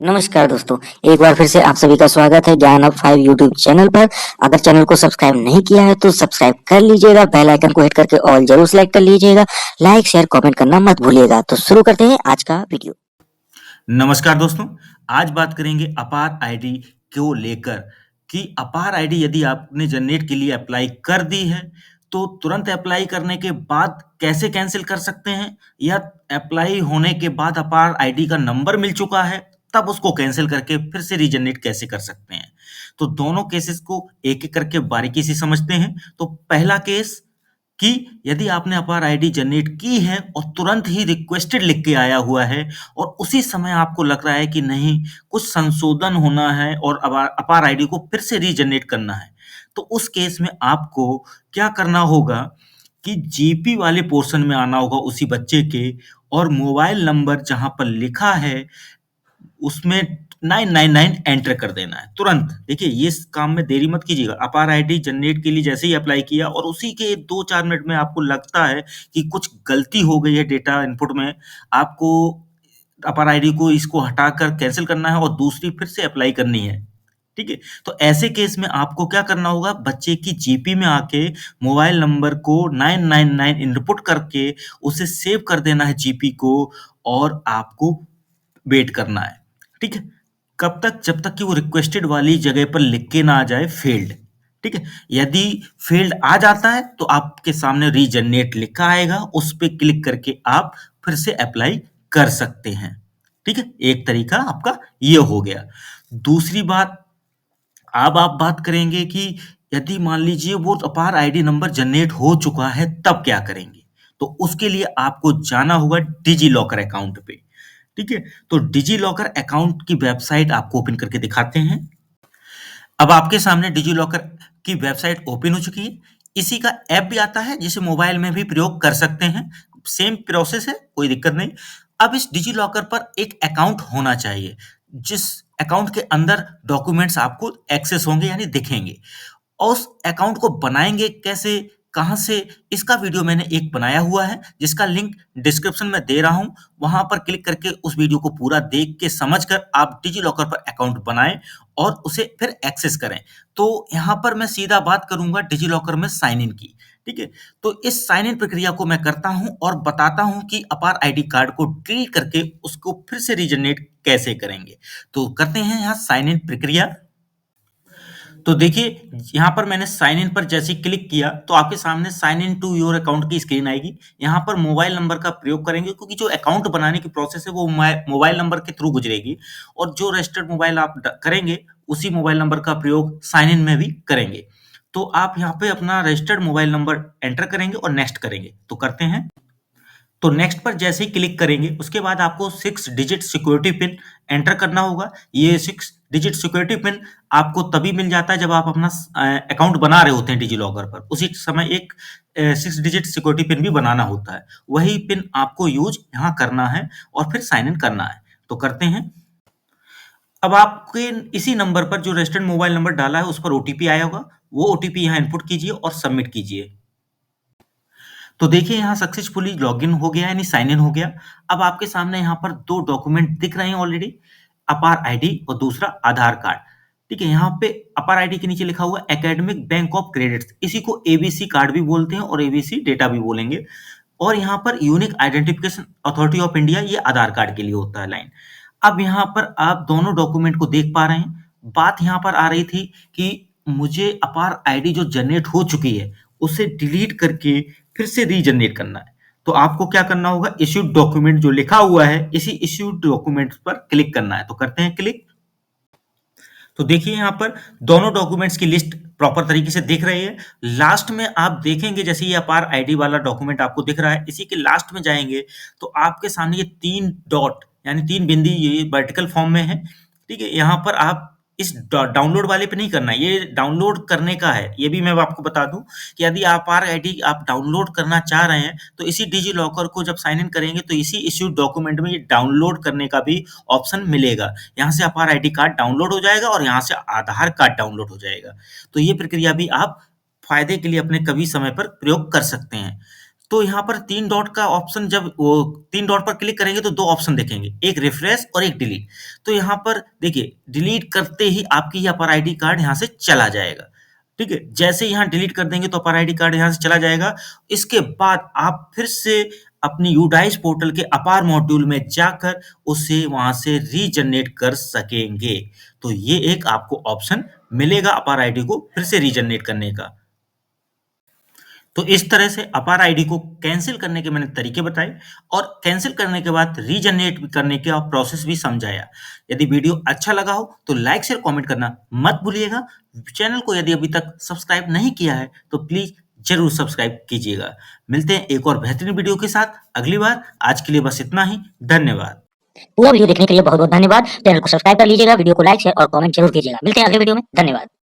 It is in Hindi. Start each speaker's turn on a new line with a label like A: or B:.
A: नमस्कार दोस्तों, एक बार फिर से आप सभी का स्वागत है ज्ञान अब 5 यूट्यूब चैनल पर। अगर चैनल को सब्सक्राइब नहीं किया है तो सब्सक्राइब कर लीजिएगा, बेल आइकन को हिट करके ऑल जरूर सेलेक्ट कर लीजिएगा, लाइक शेयर कमेंट करना मत भूलिएगा। तो शुरू करते हैं आज का वीडियो।
B: नमस्कार दोस्तों, आज बात करेंगे अपार आईडी को लेकर कि अपार आईडी यदि आपने जनरेट के लिए अप्लाई कर दी है, तो तुरंत अप्लाई करने के बाद कैसे कैंसिल कर सकते हैं या अप्लाई होने के बाद अपार आईडी का नंबर मिल चुका है, तब उसको कैंसिल करके फिर से रीजनरेट कैसे कर सकते हैं। तो दोनों केसेस को एक-एक करके बारीकी से समझते हैं। तो पहला केस कि यदि आपने अपार आईडी जनरेट की है और तुरंत ही रिक्वेस्टेड लिख के आया हुआ है और उसी समय आपको लग रहा है कि नहीं कुछ संशोधन होना है और अपार आईडी को फिर से रीजनरेट करना है, तो उस केस में आपको क्या करना होगा कि जीपी वाले पोर्शन में आना होगा उसी बच्चे के और मोबाइल नंबर जहां पर लिखा है उसमें 999 एंटर कर देना है तुरंत। देखिए ये इस काम में देरी मत कीजिएगा। अपार आईडी जनरेट के लिए जैसे ही अप्लाई किया और उसी के 2-4 मिनट में आपको लगता है कि कुछ गलती हो गई है डेटा इनपुट में, आपको अपार आईडी को इसको हटाकर कैंसिल करना है और दूसरी फिर से अप्लाई करनी है। ठीक है? तो ऐसे केस में आपको क्या करना होगा, बच्चे की जीपी में आके मोबाइल नंबर को 999 इनपुट करके उसे सेव कर देना है जीपी को और आपको वेट करना है। ठीक है? कब तक? जब तक कि वो रिक्वेस्टेड वाली जगह पर लिख के ना आ जाए फेल्ड। ठीक है? यदि फेल्ड आ जाता है तो आपके सामने रीजनरेट लिखा आएगा, उस पे क्लिक करके आप फिर से अप्लाई कर सकते हैं। ठीक है? एक तरीका आपका ये हो गया। दूसरी बात, अब आप बात करेंगे कि यदि मान लीजिए वो अपार आईडी नंबर जनरेट हो चुका है तब क्या करेंगे? तो उसके लिए आपको जाना होगा डिजी लॉकर अकाउंट पे। ठीक है? तो डिजी लॉकर अकाउंट की वेबसाइट आपको ओपन करके दिखाते हैं। अब आपके सामने डिजी लॉकर की वेबसाइट ओपन हो चुकी है। इसी का ऐप भी आता है जिसे मोबाइल में भी प्रयोग कर सकते हैं। सेम प्रोसेस है, कोई दिक्कत नहीं। अब इस डिजी लॉकर पर एक अकाउंट होना चाहिए, जिस अकाउंट के अंदर डॉक्यूमेंट्स आपको एक्सेस होंगे यानी दिखेंगे। और उस अकाउंट को बनाएँगे कैसे, कहाँ से, इसका वीडियो मैंने एक बनाया हुआ है, जिसका लिंक डिस्क्रिप्शन में दे रहा हूँ। वहाँ पर क्लिक करके उस वीडियो को पूरा देख के समझकर आप डिजी लॉकर पर अकाउंट बनाएँ और उसे फिर एक्सेस करें। तो यहाँ पर मैं सीधा बात करूँगा डिजी लॉकर में साइन इन की, ठीक है? तो इस साइन इन प्रक्रिया को मैं करता हूँ और बताता हूँ कि अपार आईडी कार्ड को डिलीट करके उसको फिर से रीजनरेट कैसे करेंगे। तो करते हैं यहाँ साइन इन प्रक्रिया। तो देखिए यहाँ पर मैंने साइन इन पर जैसे ही क्लिक किया तो आपके सामने sign in to your account की स्क्रीन आएगी। यहाँ पर मोबाइल नंबर का प्रयोग करेंगे क्योंकि जो अकाउंट बनाने की प्रोसेस है वो मोबाइल नंबर के थ्रू गुजरेगी और जो रजिस्टर्ड मोबाइल आप करेंगे उसी मोबाइल नंबर का प्रयोग साइन इन में भी करेंगे। तो आप यहाँ पे अपना रजिस्टर्ड मोबाइल नंबर एंटर करेंगे और नेक्स्ट करेंगे। तो करते हैं। तो नेक्स्ट पर जैसे ही क्लिक करेंगे उसके बाद आपको 6 डिजिट सिक्योरिटी पिन एंटर करना होगा। ये 6 डिजिट सिक्योरिटी पिन आपको तभी मिल जाता है जब आप अपना अकाउंट बना रहे होते हैं डिजी लॉकर पर। उसी समय एक 6 डिजिट सिक्योरिटी पिन भी बनाना होता है। वही पिन आपको यूज़ यहाँ करना है और फिर साइन इन करना है। तो करते हैं। अब आपके इसी नंबर पर जो रजिस्टर्ड मोबाइल नंबर डाला है उस पर ओटीपी आया होगा। वो ओटीपी यहाँ इनपुट कीजिए और सबमिट कीजिए। तो देखिए यहाँ सक्सेसफुली लॉगिन हो गया यानी साइन इन हो गया। अब आपके सामने यहाँ पर 2 डॉक्यूमेंट दिख रहे हैं ऑलरेडी, अपार आईडी और दूसरा आधार कार्ड। ठीक है? यहाँ पे अपार आईडी के नीचे लिखा हुआ है एकेडमिक बैंक ऑफ क्रेडिट, इसी को एबीसी कार्ड भी बोलते हैं और एबीसी डेटा भी बोलेंगे। और यहाँ पर unique identification authority of India, ये आधार कार्ड के लिए होता है लाइन। अब यहाँ पर आप दोनों डॉक्यूमेंट को देख पा रहे हैं। बात यहाँ पर आ रही थी कि मुझे अपार आईडी जो जनरेट हो चुकी है उसे डिलीट करके फिर से रीजनरेट करना है। तो आपको क्या करना होगा, इश्यूड डॉक्यूमेंट जो लिखा हुआ है इसी इश्यूड डॉक्यूमेंट पर क्लिक करना है। तो करते हैं क्लिक। तो देखिए यहाँ पर दोनों डॉक्यूमेंट्स की लिस्ट प्रॉपर तरीके से दिख रही है। लास्ट में आप देखेंगे जैसे ये अपार आईडी वाला डॉक्यूमेंट आपको दिख रहा है, इसी के लास्ट में जाएंगे तो आपके सामने ये 3 डॉट यानी 3 बिंदी ये वर्टिकल फॉर्म में है। ठीक है? यहाँ पर आप इस डाउनलोड वाले पे नहीं करना है, ये डाउनलोड करने का है। ये भी मैं आपको बता दूं कि यदि आप आर आईडी आप डाउनलोड करना चाह रहे हैं तो इसी डिजी लॉकर को जब साइन इन करेंगे तो इसी इश्यूड डॉक्यूमेंट में ये डाउनलोड करने का भी ऑप्शन मिलेगा। यहाँ से अपार आईडी कार्ड डाउनलोड हो जाएगा और यहाँ से आधार कार्ड डाउनलोड हो जाएगा। तो ये प्रक्रिया भी आप फायदे के लिए अपने कभी समय पर प्रयोग कर सकते हैं। तो यहाँ पर 3 डॉट का ऑप्शन जब वो 3 डॉट पर क्लिक करेंगे तो 2 ऑप्शन दिखेंगे, एक रिफ्रेश और एक डिलीट। तो यहाँ पर देखिए डिलीट करते ही आपकी ये अपर आईडी कार्ड यहाँ से चला जाएगा, ठीक है? जैसे यहाँ डिलीट कर देंगे तो अपर आईडी कार्ड यहाँ से चला जाएगा। इसके बाद आप फिर से अपनी यूडाइस पोर्टल के अपार मॉड्यूल में जाकर उसे वहाँ से रीजनरेट कर सकेंगे। तो ये एक आपको ऑप्शन मिलेगा अपार आईडी को फिर से रीजनरेट करने का। तो इस तरह से अपार आईडी को कैंसिल करने के मैंने तरीके बताए और कैंसिल करने के बाद रीजनरेट करने का प्रोसेस भी समझाया। यदि वीडियो अच्छा लगा हो तो लाइक शेयर कमेंट करना मत भूलिएगा। चैनल को यदि अभी तक सब्सक्राइब नहीं किया है तो प्लीज जरूर सब्सक्राइब कीजिएगा। मिलते हैं एक और बेहतरीन वीडियो के साथ अगली बार। आज के लिए बस इतना ही। धन्यवाद।
A: पूरा वीडियो देखने के लिए बहुत बहुत धन्यवाद। चैनल को सब्सक्राइब कर लीजिएगा, वीडियो को लाइक शेयर और कमेंट जरूर कीजिएगा। मिलते हैं अगले वीडियो में। धन्यवाद।